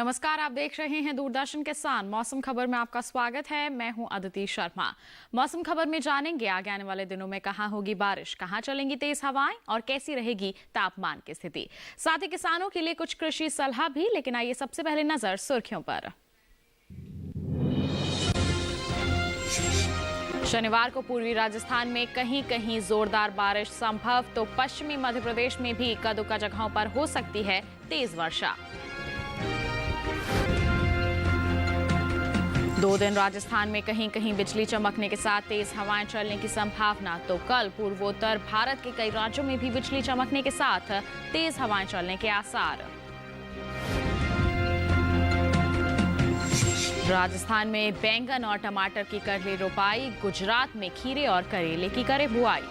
नमस्कार, आप देख रहे हैं दूरदर्शन किसान। मौसम खबर में आपका स्वागत है। मैं हूं अदिति शर्मा। मौसम खबर में जानेंगे आगे आने वाले दिनों में कहां होगी बारिश, कहां चलेंगी तेज हवाएं और कैसी रहेगी तापमान की स्थिति। साथ ही किसानों के लिए कुछ कृषि सलाह भी। लेकिन आइए सबसे पहले नजर सुर्खियों पर। शनिवार को पूर्वी राजस्थान में कहीं कहीं जोरदार बारिश संभव, तो पश्चिमी मध्य प्रदेश में भी इक्का दुक्का जगहों पर हो सकती है तेज वर्षा। 2 दिन राजस्थान में कहीं कहीं बिजली चमकने के साथ तेज हवाएं चलने की संभावना, तो कल पूर्वोत्तर भारत के कई राज्यों में भी बिजली चमकने के साथ तेज हवाएं चलने के आसार। राजस्थान में बैंगन और टमाटर की कर ली रोपाई, गुजरात में खीरे और करेले की करे बुआई।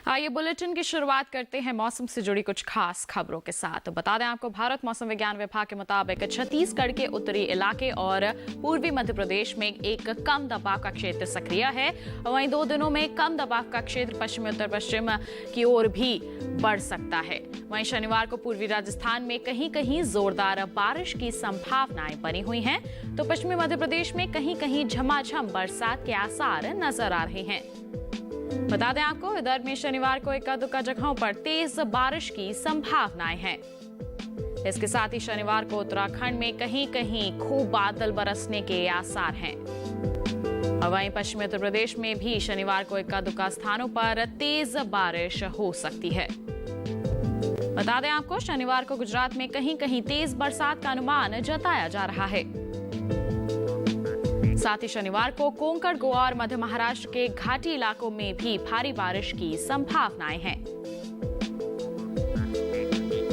आइए बुलेटिन की शुरुआत करते हैं मौसम से जुड़ी कुछ खास खबरों के साथ। बता दें आपको, भारत मौसम विज्ञान विभाग के मुताबिक छत्तीसगढ़ के उत्तरी इलाके और पूर्वी मध्य प्रदेश में एक कम दबाव का क्षेत्र सक्रिय है। वहीं 2 दिनों में कम दबाव का क्षेत्र पश्चिमी उत्तर पश्चिम की ओर भी बढ़ सकता है। वहीं शनिवार को पूर्वी राजस्थान में कहीं कहीं जोरदार बारिश की संभावनाएं बनी हुई हैं, तो पश्चिमी मध्य प्रदेश में कहीं कहीं झमाझम बरसात के आसार नजर आ रहे हैं। बता दें आपको, विदर्भ में शनिवार को इक्का दुक्का जगहों पर तेज बारिश की संभावनाएं हैं। इसके साथ ही शनिवार को उत्तराखंड में कहीं कहीं खूब बादल बरसने के आसार हैं। और वहीं पश्चिमी उत्तर प्रदेश में भी शनिवार को इक्का दुक्का स्थानों पर तेज बारिश हो सकती है। बता दें आपको, शनिवार को गुजरात में कहीं कहीं तेज बरसात का अनुमान जताया जा रहा है। साथ ही शनिवार को कोंकण, गोवा और मध्य महाराष्ट्र के घाटी इलाकों में भी भारी बारिश की संभावनाएं हैं।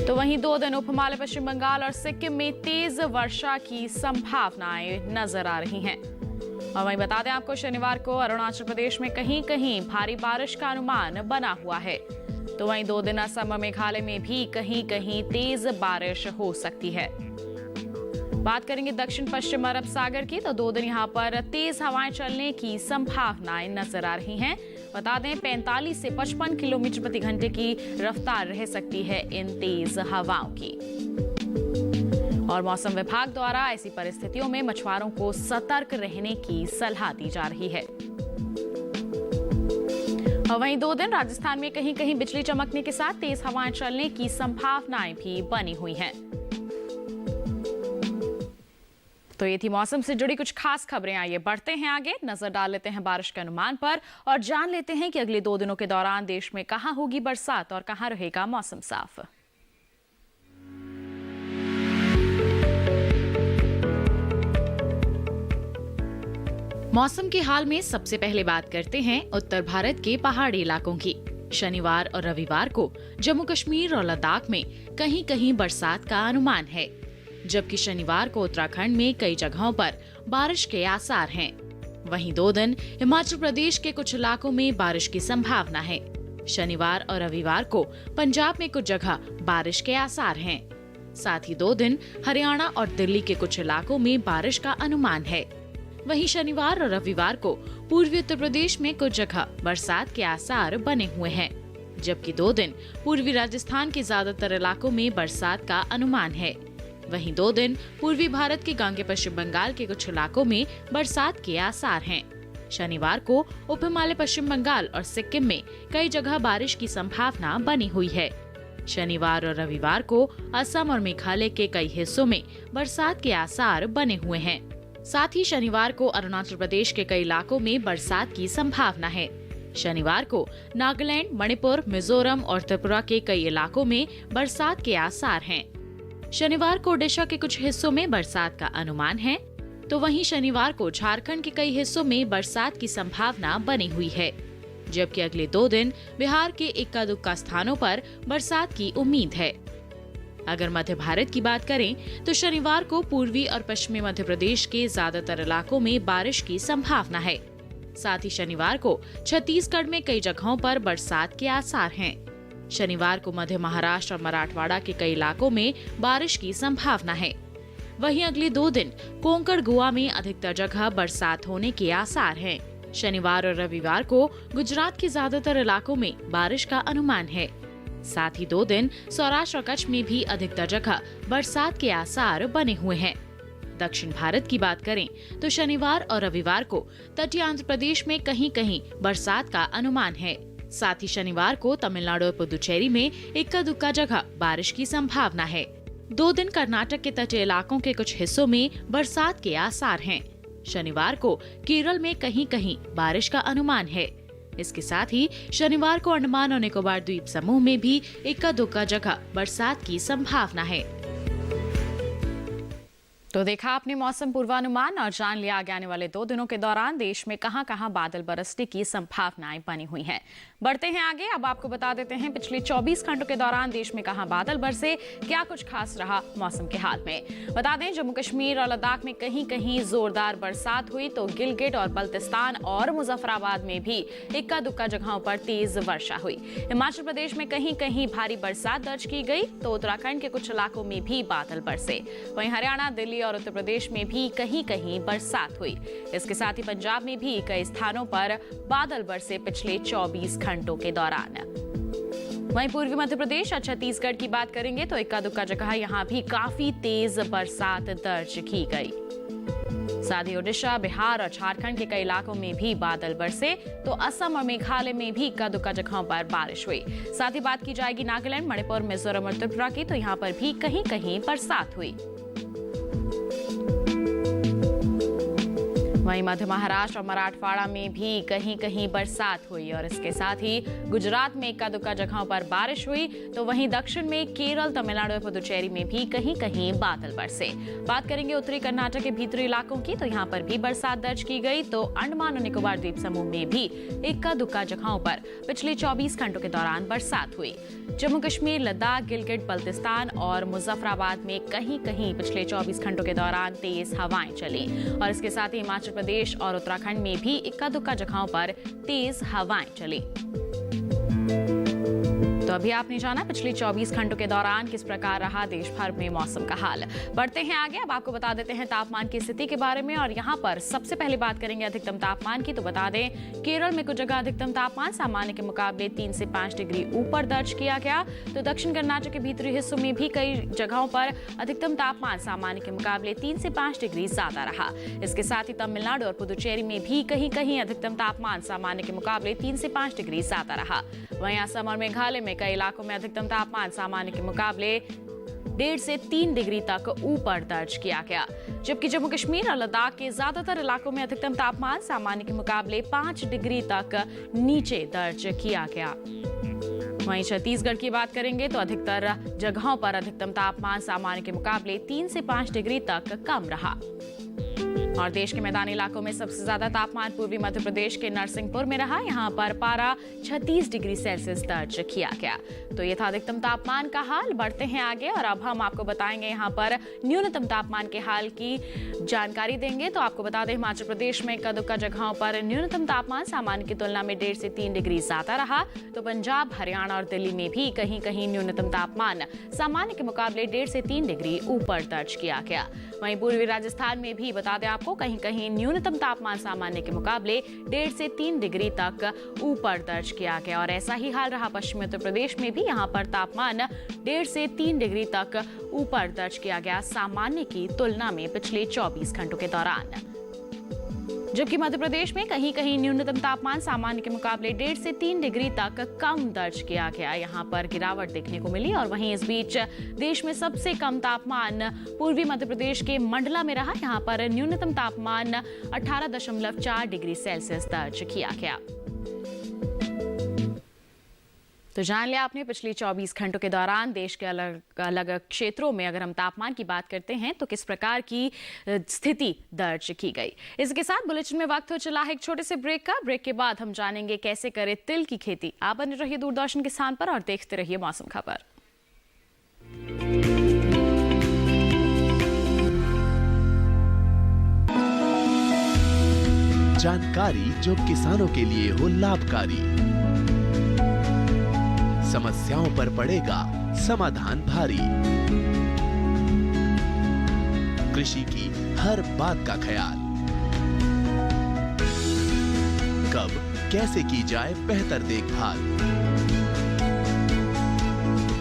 तो वहीं 2 दिन उप हिमालय, पश्चिम बंगाल और सिक्किम में तेज वर्षा की संभावनाएं नजर आ रही हैं। और वहीं बता दें आपको, शनिवार को अरुणाचल प्रदेश में कहीं कहीं भारी बारिश का अनुमान बना हुआ है। तो वहीं 2 दिन असम और मेघालय में भी कहीं कहीं तेज बारिश हो सकती है। बात करेंगे दक्षिण पश्चिम अरब सागर की, तो 2 दिन यहां पर तेज हवाएं चलने की संभावनाएं नजर आ रही हैं। बता दें 45 से 55 किलोमीटर प्रति घंटे की रफ्तार रह सकती है इन तेज हवाओं की। और मौसम विभाग द्वारा ऐसी परिस्थितियों में मछुआरों को सतर्क रहने की सलाह दी जा रही है। और वहीं 2 दिन राजस्थान में कहीं कहीं बिजली चमकने के साथ तेज हवाएं चलने की संभावनाएं भी बनी हुई हैं। तो ये थी मौसम से जुड़ी कुछ खास खबरें। आइए बढ़ते हैं आगे, नजर डाल लेते हैं बारिश के अनुमान पर और जान लेते हैं कि अगले 2 दिनों के दौरान देश में कहां होगी बरसात और कहां रहेगा मौसम साफ। मौसम के हाल में सबसे पहले बात करते हैं उत्तर भारत के पहाड़ी इलाकों की। शनिवार और रविवार को जम्मू कश्मीर और लद्दाख में कहीं कहीं बरसात का अनुमान है, जबकि शनिवार को उत्तराखंड में कई जगहों पर बारिश के आसार हैं। वहीं 2 दिन हिमाचल प्रदेश के कुछ इलाकों में बारिश की संभावना है। शनिवार और रविवार को पंजाब में कुछ जगह बारिश के आसार हैं। साथ ही 2 दिन हरियाणा और दिल्ली के कुछ इलाकों में बारिश का अनुमान है। वहीं शनिवार और रविवार को पूर्वी उत्तर प्रदेश में कुछ जगह बरसात के आसार बने हुए हैं, जबकि 2 दिन पूर्वी राजस्थान के ज्यादातर इलाकों में बरसात का अनुमान है। वहीं 2 दिन पूर्वी भारत के गांगे पश्चिम बंगाल के कुछ इलाकों में बरसात के आसार हैं। शनिवार को उप हिमालय, पश्चिम बंगाल और सिक्किम में कई जगह बारिश की संभावना बनी हुई है। शनिवार और रविवार को असम और मेघालय के कई हिस्सों में बरसात के आसार बने हुए हैं। साथ ही शनिवार को अरुणाचल प्रदेश के कई इलाकों में बरसात की संभावना है। शनिवार को नागालैंड, मणिपुर, मिजोरम और त्रिपुरा के कई इलाकों में बरसात के आसार हैं। शनिवार को ओडिशा के कुछ हिस्सों में बरसात का अनुमान है, तो वहीं शनिवार को झारखंड के कई हिस्सों में बरसात की संभावना बनी हुई है, जबकि अगले 2 दिन बिहार के इक्का दुक्का स्थानों पर बरसात की उम्मीद है। अगर मध्य भारत की बात करें तो शनिवार को पूर्वी और पश्चिमी मध्य प्रदेश के ज्यादातर इलाकों में बारिश की संभावना है। साथ ही शनिवार को छत्तीसगढ़ में कई जगहों पर बरसात के आसार हैं। शनिवार को मध्य महाराष्ट्र और मराठवाड़ा के कई इलाकों में बारिश की संभावना है। वहीं अगले 2 दिन कोंकण, गोवा में अधिकतर जगह बरसात होने के आसार हैं। शनिवार और रविवार को गुजरात के ज्यादातर इलाकों में बारिश का अनुमान है। साथ ही 2 दिन सौराष्ट्र और कच्छ में भी अधिकतर जगह बरसात के आसार बने हुए हैं। दक्षिण भारत की बात करें तो शनिवार और रविवार को तटीय आंध्र प्रदेश में कहीं कहीं बरसात का अनुमान है। साथ ही शनिवार को तमिलनाडु और पुदुचेरी में इक्का दुक्का जगह बारिश की संभावना है। 2 दिन कर्नाटक के तटीय इलाकों के कुछ हिस्सों में बरसात के आसार हैं। शनिवार को केरल में कहीं कहीं बारिश का अनुमान है। इसके साथ ही शनिवार को अंडमान और निकोबार द्वीप समूह में भी इक्का दुक्का जगह बरसात की संभावना है। तो देखा आपने मौसम पूर्वानुमान और जान लिया आगे आने वाले 2 दिनों के दौरान देश में कहां-कहां बादल बरसने की संभावनाएं बनी हुई हैं। बढ़ते हैं आगे, अब आपको बता देते हैं पिछले 24 घंटों के दौरान देश में कहां बादल बरसे, क्या कुछ खास रहा मौसम के हाल में। बता दें जम्मू कश्मीर और लद्दाख में कहीं कहीं जोरदार बरसात हुई तो गिलगिट और बल्तिस्तान और मुजफ्फराबाद में भी इक्का दुक्का जगहों पर तेज वर्षा हुई। हिमाचल प्रदेश में कहीं कहीं भारी बरसात दर्ज की गई तो उत्तराखंड के कुछ इलाकों में भी बादल बरसे। वहीं हरियाणा, दिल्ली और उत्तर प्रदेश में भी कहीं कहीं बरसात हुई। इसके साथ ही पंजाब में भी कई स्थानों पर बादल बरसे पिछले 24 घंटों के दौरान। वहीं पूर्वी मध्य प्रदेश और छत्तीसगढ़ की बात करेंगे तो इक्का दुक्का जगह यहां भी काफी तेज बरसात दर्ज की गई। साथ ही ओडिशा, बिहार और झारखंड के कई इलाकों में भी बादल बरसे तो असम और मेघालय में भी इक्का दुक्का जगहों पर बारिश हुई। साथ ही बात की जाएगी नागालैंड, मणिपुर, मिजोरम और त्रिपुरा की तो यहाँ पर भी कहीं कहीं बरसात हुई। वहीं मध्य महाराष्ट्र और मराठवाड़ा में भी कहीं कहीं बरसात हुई और इसके साथ ही गुजरात में इक्का दुक्का जगहों पर बारिश हुई तो वहीं दक्षिण में केरल, तमिलनाडु और पुदुचेरी में भी कहीं कहीं बादल बरसे। बात करेंगे उत्तरी कर्नाटक के भीतरी इलाकों की तो यहाँ पर भी बरसात दर्ज की गई तो अंडमान और निकोबार द्वीप समूह में भी इक्का दुक्का जगहों पर पिछले 24 घंटों के दौरान बरसात हुई। जम्मू कश्मीर, लद्दाख, गिलगिट, बल्तिस्तान और मुजफ्फराबाद में कहीं कहीं पिछले 24 घंटों के दौरान तेज हवाएं चली और इसके साथ ही हिमाचल प्रदेश और उत्तराखंड में भी इक्का दुक्का जगहों पर तेज हवाएं चली। तो अभी आपने जाना पिछले 24 घंटों के दौरान किस प्रकार रहा देश भर में मौसम का हाल। बढ़ते हैं आगे, अब आपको बता देते हैं तापमान की स्थिति के बारे में और यहाँ पर सबसे पहले बात करेंगे अधिकतम तापमान की। तो बता दें केरल में कुछ जगह अधिकतम तापमान सामान्य के मुकाबले 3 से 5 डिग्री ऊपर दर्ज किया गया तो दक्षिण कर्नाटक के भीतरी हिस्सों में भी कई जगहों पर अधिकतम तापमान सामान्य के मुकाबले 3 से 5 डिग्री ज्यादा रहा। इसके साथ ही तमिलनाडु और पुदुचेरी में भी कहीं कहीं अधिकतम तापमान सामान्य के मुकाबले 3 से 5 डिग्री ज्यादा रहा। वहीं असम और मेघालय में कई इलाकों में अधिकतम तापमान सामान्य के मुकाबले 1.5 से 3 डिग्री तक ऊपर दर्ज किया गया, जबकि जम्मू कश्मीर और लद्दाख के ज्यादातर इलाकों में अधिकतम तापमान सामान्य के मुकाबले 5 डिग्री तक नीचे दर्ज किया गया। वहीं छत्तीसगढ़ की बात करेंगे तो अधिकतर जगहों पर अधिकतम तापमान सामान्य के मुकाबले 3 से 5 डिग्री तक कम रहा। और देश के मैदानी इलाकों में सबसे ज्यादा तापमान पूर्वी मध्य प्रदेश के नरसिंहपुर में रहा। यहाँ पर पारा 36 डिग्री सेल्सियस दर्ज किया गया। तो ये था अधिकतम तापमान का हाल। बढ़ते हैं आगे और अब हम आपको बताएंगे यहाँ पर न्यूनतम तापमान के हाल की जानकारी देंगे। तो आपको बता दें हिमाचल प्रदेश में इक्का दुक्का जगहों पर न्यूनतम तापमान सामान्य की तुलना में 1.5 से 3 डिग्री ज्यादा रहा। तो पंजाब, हरियाणा और दिल्ली में भी कहीं कहीं न्यूनतम तापमान सामान्य के मुकाबले 1.5 से 3 डिग्री ऊपर दर्ज किया गया। वहीं पूर्वी राजस्थान में भी बता दें आपको कहीं कहीं न्यूनतम तापमान सामान्य के मुकाबले 1.5 से 3 डिग्री तक ऊपर दर्ज किया गया और ऐसा ही हाल रहा पश्चिमी उत्तर प्रदेश में भी यहाँ पर तापमान 1.5 से 3 डिग्री तक ऊपर दर्ज किया गया सामान्य की तुलना में पिछले 24 घंटों के दौरान, जबकि मध्य प्रदेश में कहीं कहीं न्यूनतम तापमान सामान्य के मुकाबले 1.5 से 3 डिग्री तक कम दर्ज किया गया। यहाँ पर गिरावट देखने को मिली और वहीं इस बीच देश में सबसे कम तापमान पूर्वी मध्य प्रदेश के मंडला में रहा। यहाँ पर न्यूनतम तापमान 18.4 डिग्री सेल्सियस दर्ज किया गया। तो जान लिया आपने पिछले 24 घंटों के दौरान देश के अलग अलग क्षेत्रों में अगर हम तापमान की बात करते हैं तो किस प्रकार की स्थिति दर्ज की गई। इसके साथ बुलेटिन में वक्त हो चला है एक छोटे से ब्रेक का। ब्रेक के बाद हम जानेंगे कैसे करें तिल की खेती। आप बने रहिए दूरदर्शन के स्थान पर और देखते रहिए मौसम खबर। जानकारी जो किसानों के लिए हो लाभकारी, समस्याओं पर पड़ेगा समाधान भारी, कृषि की हर बात का ख्याल, कब कैसे की जाए बेहतर देखभाल,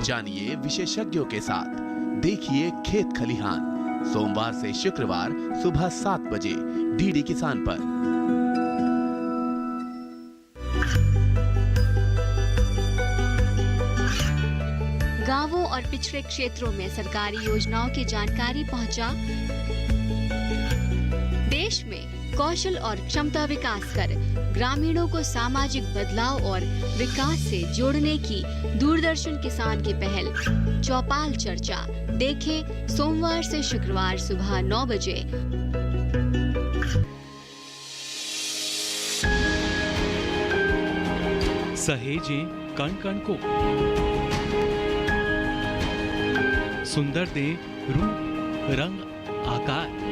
जानिए विशेषज्ञों के साथ। देखिए खेत खलिहान सोमवार से शुक्रवार सुबह 7 बजे डीडी किसान पर। गांवों और पिछड़े क्षेत्रों में सरकारी योजनाओं की जानकारी पहुंचा। देश में कौशल और क्षमता विकास कर ग्रामीणों को सामाजिक बदलाव और विकास से जोड़ने की दूरदर्शन किसान की पहल चौपाल चर्चा देखें सोमवार से शुक्रवार सुबह 9 बजे। सहेजें कण कण को, सुंदर दे रूप रंग आकार,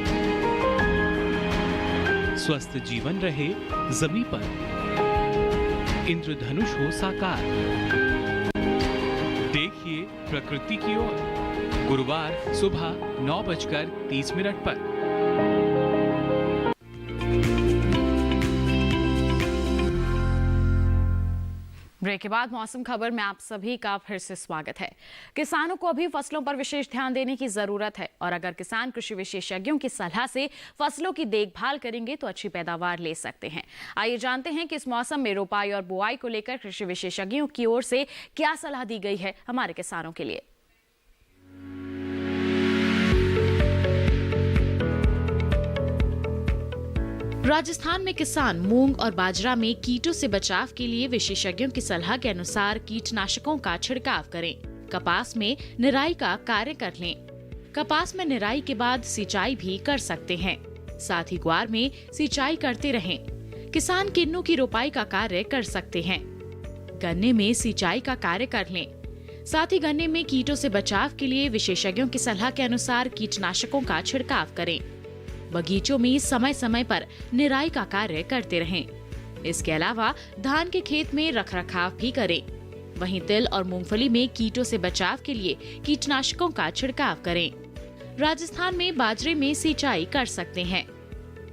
स्वस्थ जीवन रहे जमीन पर, इंद्रधनुष हो साकार। देखिए प्रकृति की ओर गुरुवार सुबह 9:30 पर। ब्रेक के बाद मौसम खबर में आप सभी का फिर से स्वागत है। किसानों को अभी फसलों पर विशेष ध्यान देने की जरूरत है और अगर किसान कृषि विशेषज्ञों की सलाह से फसलों की देखभाल करेंगे तो अच्छी पैदावार ले सकते हैं। आइए जानते हैं कि इस मौसम में रोपाई और बुआई को लेकर कृषि विशेषज्ञों की ओर से क्या सलाह दी गई है हमारे किसानों के लिए। राजस्थान में किसान मूंग और बाजरा में कीटों से बचाव के लिए विशेषज्ञों की सलाह के अनुसार कीटनाशकों का छिड़काव करें। कपास में निराई का कार्य कर लें। कपास में निराई के बाद सिंचाई भी कर सकते हैं। साथ ही ग्वार में सिंचाई करते रहें। किसान किन्नू की रोपाई का कार्य कर सकते हैं। गन्ने में सिंचाई का कार्य कर लें। साथ ही गन्ने में कीटों से बचाव के लिए विशेषज्ञों की सलाह के अनुसार कीटनाशकों का छिड़काव करें। बगीचों में समय समय पर निराई का कार्य करते रहें। इसके अलावा धान के खेत में रखरखाव भी करें। वहीं तिल और मूंगफली में कीटों से बचाव के लिए कीटनाशकों का छिड़काव करें। राजस्थान में बाजरे में सिंचाई कर सकते हैं।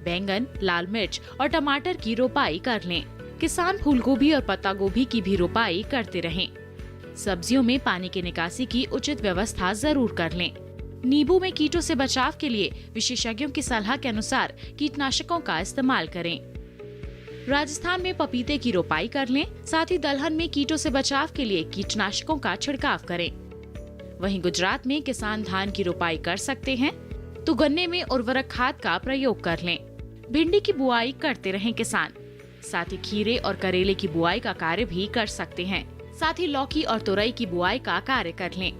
बैंगन, लाल मिर्च और टमाटर की रोपाई कर लें। किसान फूलगोभी और पत्ता गोभी की भी रोपाई करते रहें। सब्जियों में पानी की निकासी की उचित व्यवस्था जरूर कर लें। नींबू में कीटों से बचाव के लिए विशेषज्ञों की सलाह के अनुसार कीटनाशकों का इस्तेमाल करें। राजस्थान में पपीते की रोपाई कर लें। साथ ही दलहन में कीटों से बचाव के लिए कीटनाशकों का छिड़काव करें। वहीं गुजरात में किसान धान की रोपाई कर सकते हैं तो गन्ने में उर्वरक खाद का प्रयोग कर लें। भिंडी की बुआई करते रहें किसान। साथ ही खीरे और करेले की बुआई का कार्य भी कर सकते हैं। साथ ही लौकी और तुरई की बुआई का कार्य कर लें।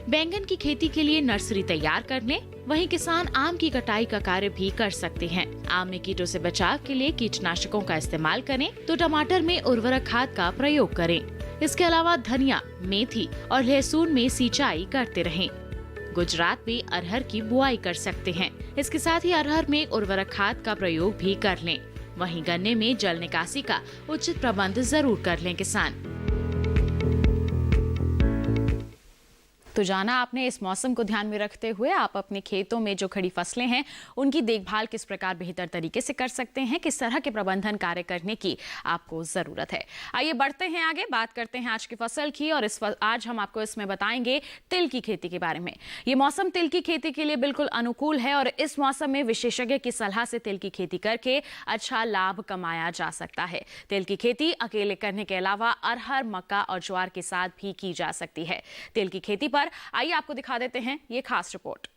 बैंगन की खेती के लिए नर्सरी तैयार कर लें। वहीं किसान आम की कटाई का कार्य भी कर सकते हैं। आम में कीटों से बचाव के लिए कीटनाशकों का इस्तेमाल करें तो टमाटर में उर्वरक खाद का प्रयोग करें। इसके अलावा धनिया, मेथी और लहसुन में सिंचाई करते रहें। गुजरात में अरहर की बुआई कर सकते हैं। इसके साथ ही अरहर में उर्वरक खाद का प्रयोग भी कर लें। वहीं गन्ने में जल निकासी का उचित प्रबंध जरूर कर लें किसान। तो जाना आपने इस मौसम को ध्यान में रखते हुए आप अपने खेतों में जो खड़ी फसलें हैं उनकी देखभाल किस प्रकार बेहतर तरीके से कर सकते हैं, किस तरह के प्रबंधन कार्य करने की आपको जरूरत है। आइए बढ़ते हैं आगे, बात करते हैं आज की फसल की और आज हम आपको इसमें बताएंगे तिल की खेती के बारे में। ये मौसम तिल की खेती के लिए बिल्कुल अनुकूल है और इस मौसम में विशेषज्ञ की सलाह से तिल की खेती करके अच्छा लाभ कमाया जा सकता है। तिल की खेती अकेले करने के अलावा अरहर, मक्का और ज्वार के साथ भी की जा सकती है। तिल की खेती पर आइए आपको दिखा देते हैं ये खास रिपोर्ट।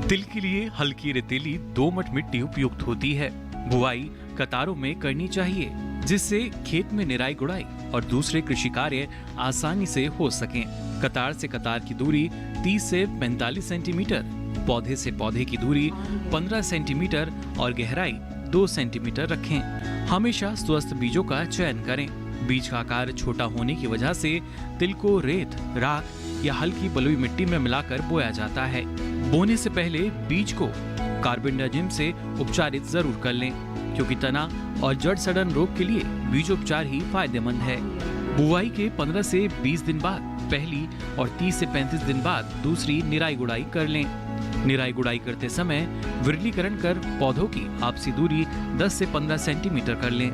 तिल के लिए हल्की रेतीली दोमट मिट्टी उपयुक्त होती है। बुआई कतारों में करनी चाहिए जिससे खेत में निराई गुड़ाई और दूसरे कृषि कार्य आसानी से हो सकें। कतार से कतार की दूरी 30 से 45 सेंटीमीटर, पौधे से पौधे की दूरी 15 सेंटीमीटर और गहराई 2 सेंटीमीटर रखें। हमेशा स्वस्थ बीजों का चयन करें। बीज का आकार छोटा होने की वजह से तिल को रेत, राख या हल्की बलुई मिट्टी में मिलाकर बोया जाता है। बोने से पहले बीज को कार्बेंडाजिम से उपचारित जरूर कर लें क्योंकि तना और जड़ सड़न रोग के लिए बीजोपचार ही फायदेमंद है। बुआई के 15 से 20 दिन बाद पहली और 30 से 35 दिन बाद दूसरी निराई गुड़ाई कर लें। निराई गुड़ाई करते समय विरलीकरण कर पौधों की आपसी दूरी 10 से 15 सेंटीमीटर कर लें।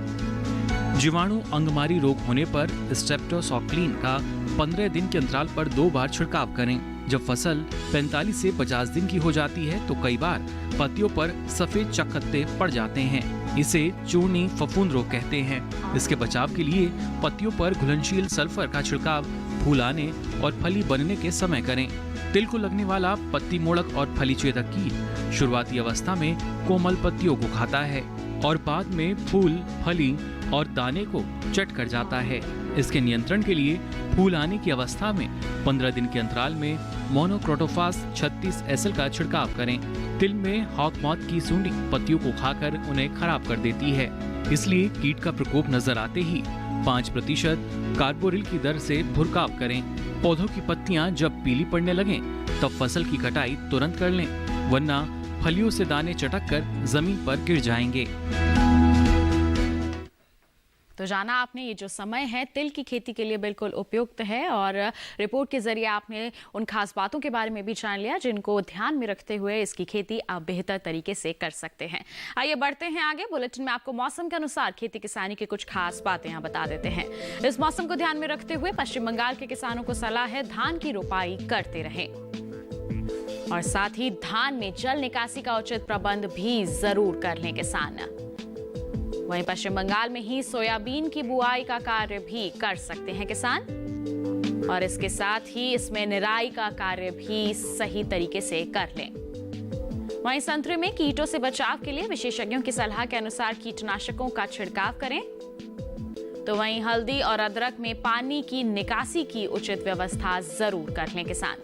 जीवाणु अंगमारी रोग होने पर स्ट्रेप्टोसॉक्लीन का 15 दिन के अंतराल पर 2 बार छिड़काव करें। जब फसल 45 से 50 दिन की हो जाती है तो कई बार पत्तियों पर सफेद चकत्ते पड़ जाते हैं। इसे चूर्णी फफूंद रोग कहते हैं। इसके बचाव के लिए पत्तियों पर घुलनशील सल्फर का छिड़काव फूल आने और फली बनने के समय करें। तिल को लगने वाला पत्ती मोड़क और फली छेदक कीट शुरुआती अवस्था में कोमल पत्तियों को खाता है और बाद में फूल, फली और दाने को चट कर जाता है। इसके नियंत्रण के लिए फूल आने की अवस्था में 15 दिन के अंतराल में मोनोक्रोटोफास 36 SL का छिड़काव करें। तिल में हॉक मॉथ की सूंडी पत्तियों को खाकर उन्हें खराब कर देती है, इसलिए कीट का प्रकोप नजर आते ही 5% कार्बोरिल की दर से भुरकाव करें। पौधों की पत्तियां जब पीली पड़ने लगें तब फसल की कटाई तुरंत कर लें, वरना फलियों से दाने चटक कर जमीन पर गिर जाएंगे। तो जाना आपने, ये जो समय है तिल की खेती के लिए बिल्कुल उपयुक्त है और रिपोर्ट के जरिए आपने उन खास बातों के बारे में भी जान लिया जिनको ध्यान में रखते हुए इसकी खेती आप बेहतर तरीके से कर सकते हैं। आइए बढ़ते हैं आगे। बुलेटिन में आपको मौसम के अनुसार खेती किसानी की कुछ खास बातें यहाँ बता देते हैं। इस मौसम को ध्यान में रखते हुए पश्चिम बंगाल के किसानों को सलाह है धान की रोपाई करते रहें और साथ ही धान में जल निकासी का उचित प्रबंध भी जरूर कर लें किसान। वहीं पश्चिम बंगाल में ही सोयाबीन की बुआई का कार्य भी कर सकते हैं किसान और इसके साथ ही इसमें निराई का कार्य भी सही तरीके से कर लें। वहीं संतरे में कीटों से बचाव के लिए विशेषज्ञों की सलाह के अनुसार कीटनाशकों का छिड़काव करें। तो वहीं हल्दी और अदरक में पानी की निकासी की उचित व्यवस्था जरूर कर लें किसान।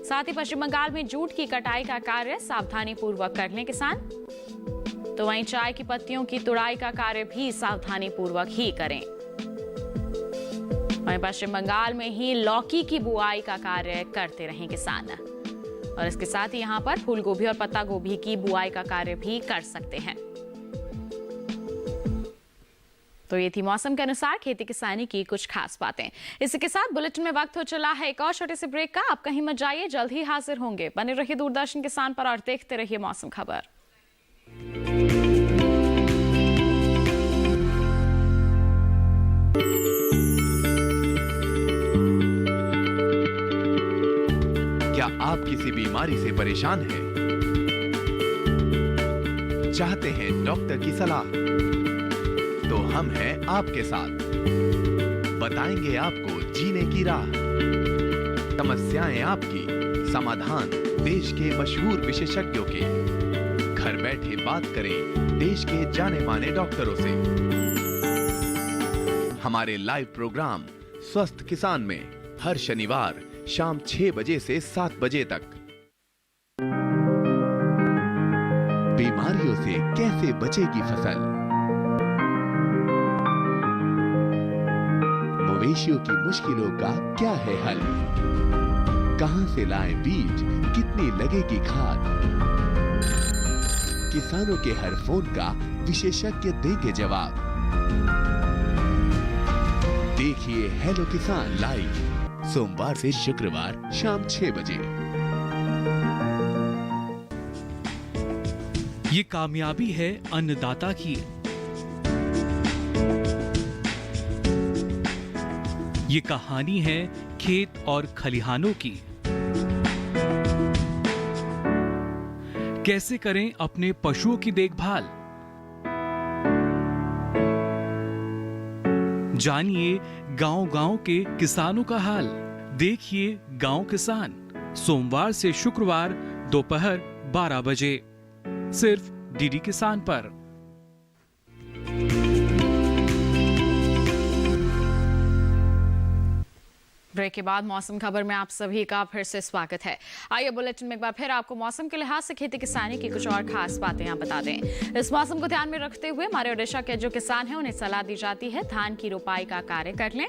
साथ ही पश्चिम बंगाल में जूट की कटाई का कार्य सावधानी पूर्वक कर लें किसान। तो वहीं चाय की पत्तियों की तुड़ाई का कार्य भी सावधानी पूर्वक ही करें। वहीं पश्चिम बंगाल में ही लौकी की बुआई का कार्य करते रहें किसान और इसके साथ ही यहाँ पर फूल गोभी और पत्ता गोभी की बुआई का कार्य भी कर सकते हैं। तो ये थी मौसम के अनुसार खेती किसानी की कुछ खास बातें। इसी के साथ बुलेटिन में वक्त हो चला है एक और छोटे से ब्रेक का। आप कहीं मत जाइए, जल्द ही हाजिर होंगे। बने रहिए दूरदर्शन किसान पर और देखते रहिए मौसम खबर। क्या आप किसी बीमारी से परेशान हैं? चाहते हैं डॉक्टर की सलाह? तो हम हैं आपके साथ। बताएंगे आपको जीने की राह। समस्याएं आपकी, समाधान देश के मशहूर विशेषज्ञों के। घर बैठे बात करें देश के जाने माने डॉक्टरों से। हमारे लाइव प्रोग्राम स्वस्थ किसान में हर शनिवार शाम 6 बजे से 7 बजे तक। बीमारियों से कैसे बचेगी फसल? मवेशियों की मुश्किलों का क्या है हल? कहां से लाएं बीज, कितनी लगेगी खाद? किसानों के हर फोन का विशेषज्ञ देंगे जवाब। देखिए हेलो किसान लाइव सोमवार से शुक्रवार शाम 6 बजे। ये कामयाबी है अन्नदाता की। ये कहानी है खेत और खलिहानों की। कैसे करें अपने पशुओं की देखभाल? जानिए गांव-गांव के किसानों का हाल। देखिए गांव किसान सोमवार से शुक्रवार दोपहर 12 बजे सिर्फ डीडी किसान पर। ब्रेक के बाद मौसम खबर में आप सभी का फिर से स्वागत है। आइए बुलेटिन में एक बार फिर आपको मौसम के लिहाज से खेती किसानी की कुछ और खास बातें यहाँ बता दें। इस मौसम को ध्यान में रखते हुए हमारे ओडिशा के जो किसान हैं उन्हें सलाह दी जाती है धान की रोपाई का कार्य कर लें।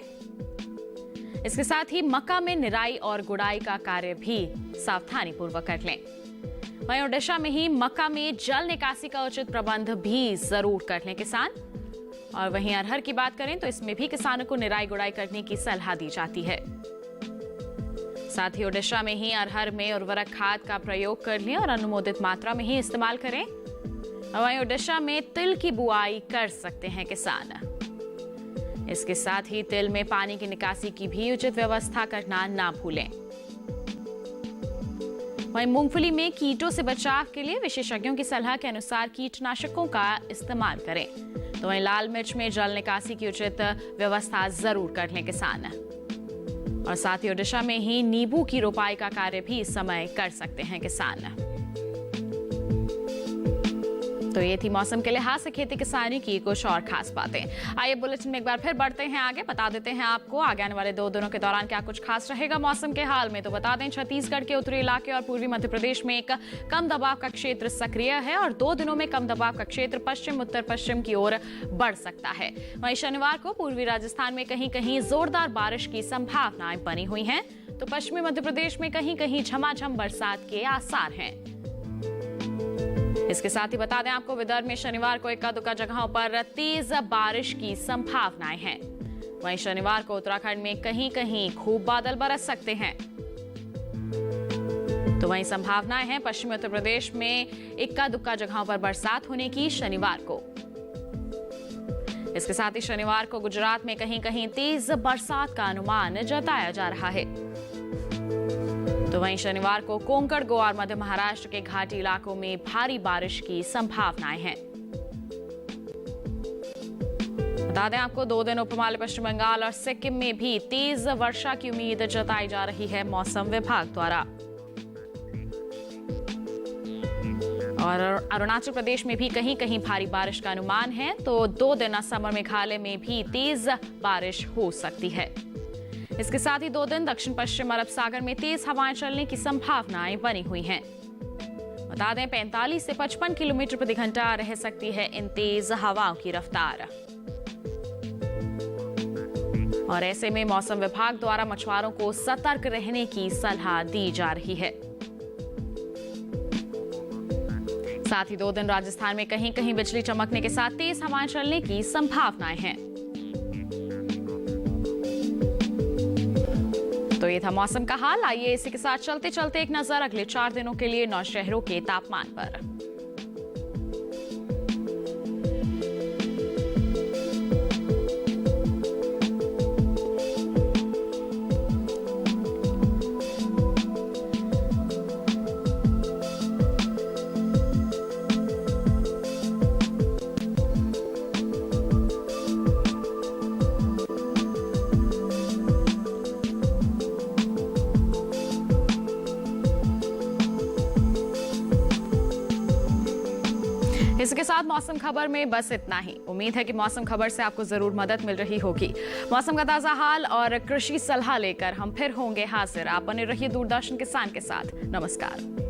इसके साथ ही मक्का में निराई और गुड़ाई का कार्य भी सावधानी पूर्वक कर लें। वहीं ओडिशा में ही मक्का में जल निकासी का उचित प्रबंध भी जरूर कर लें किसान। और वहीं अरहर की बात करें तो इसमें भी किसानों को निराई गुड़ाई करने की सलाह दी जाती है। साथ ही ओडिशा में ही अरहर में उर्वरक खाद का प्रयोग कर लें और अनुमोदित मात्रा में ही इस्तेमाल करें। वहीं ओडिशा में तिल की बुआई कर सकते हैं किसान। इसके साथ ही तिल में पानी की निकासी की भी उचित व्यवस्था करना ना भूलें। वहीं मूंगफली में कीटों से बचाव के लिए विशेषज्ञों की सलाह के अनुसार कीटनाशकों का इस्तेमाल करें। तो वहीं लाल मिर्च में जल निकासी की उचित व्यवस्था जरूर कर लें किसान। और साथ ही ओडिशा में ही नींबू की रोपाई का कार्य भी इस समय कर सकते हैं किसान। तो ये थी मौसम के लिहाज से खेती किसानी की कुछ और खास बातें। आइए बुलेटिन में एक बार फिर बढ़ते हैं आगे, बता देते हैं आपको आगे आने वाले 2 दिनों के दौरान क्या कुछ खास रहेगा मौसम के हाल में। तो बता दें, छत्तीसगढ़ के उत्तरी इलाके और पूर्वी मध्य प्रदेश में एक कम दबाव का क्षेत्र सक्रिय है और 2 दिनों में कम दबाव का क्षेत्र पश्चिम उत्तर पश्चिम की ओर बढ़ सकता है। वहीं शनिवार को पूर्वी राजस्थान में कहीं कहीं जोरदार बारिश की संभावनाएं बनी हुई हैं, तो पश्चिमी मध्य प्रदेश में कहीं कहीं झमाझम बरसात के आसार हैं। इसके साथ ही बता दें आपको, विदर्भ में शनिवार को इक्का दुक्का जगहों पर तेज बारिश की संभावनाएं हैं। वहीं शनिवार को उत्तराखंड में कहीं कहीं खूब बादल बरस सकते हैं। तो वहीं संभावनाएं हैं पश्चिमी उत्तर प्रदेश में इक्का दुक्का जगहों पर बरसात होने की शनिवार को। इसके साथ ही शनिवार को गुजरात में कहीं कहीं तेज बरसात का अनुमान जताया जा रहा है। तो वहीं शनिवार को कोंकण, गोवा और मध्य महाराष्ट्र के घाटी इलाकों में भारी बारिश की संभावनाएं हैं। बता दें आपको, 2 दिन उपमहाद्वीप पश्चिम बंगाल और सिक्किम में भी तेज वर्षा की उम्मीद जताई जा रही है मौसम विभाग द्वारा। और अरुणाचल प्रदेश में भी कहीं कहीं भारी बारिश का अनुमान है। तो 2 दिन असम और मेघालय में भी तेज बारिश हो सकती है। इसके साथ ही 2 दिन दक्षिण पश्चिम अरब सागर में तेज हवाएं चलने की संभावनाएं बनी हुई हैं। बता दें, 45 से 55 किलोमीटर प्रति घंटा रह सकती है इन तेज हवाओं की रफ्तार। और ऐसे में मौसम विभाग द्वारा मछुआरों को सतर्क रहने की सलाह दी जा रही है। साथ ही 2 दिन राजस्थान में कहीं कहीं बिजली चमकने के साथ तेज हवाएं चलने की संभावनाएं हैं। तो ये था मौसम का हाल। आइए इसी के साथ चलते चलते एक नजर अगले 4 दिनों के लिए 9 शहरों के तापमान पर। इसके साथ मौसम खबर में बस इतना ही। उम्मीद है कि मौसम खबर से आपको जरूर मदद मिल रही होगी। मौसम का ताजा हाल और कृषि सलाह लेकर हम फिर होंगे हाजिर। आप बने रहिए दूरदर्शन किसान के साथ। नमस्कार।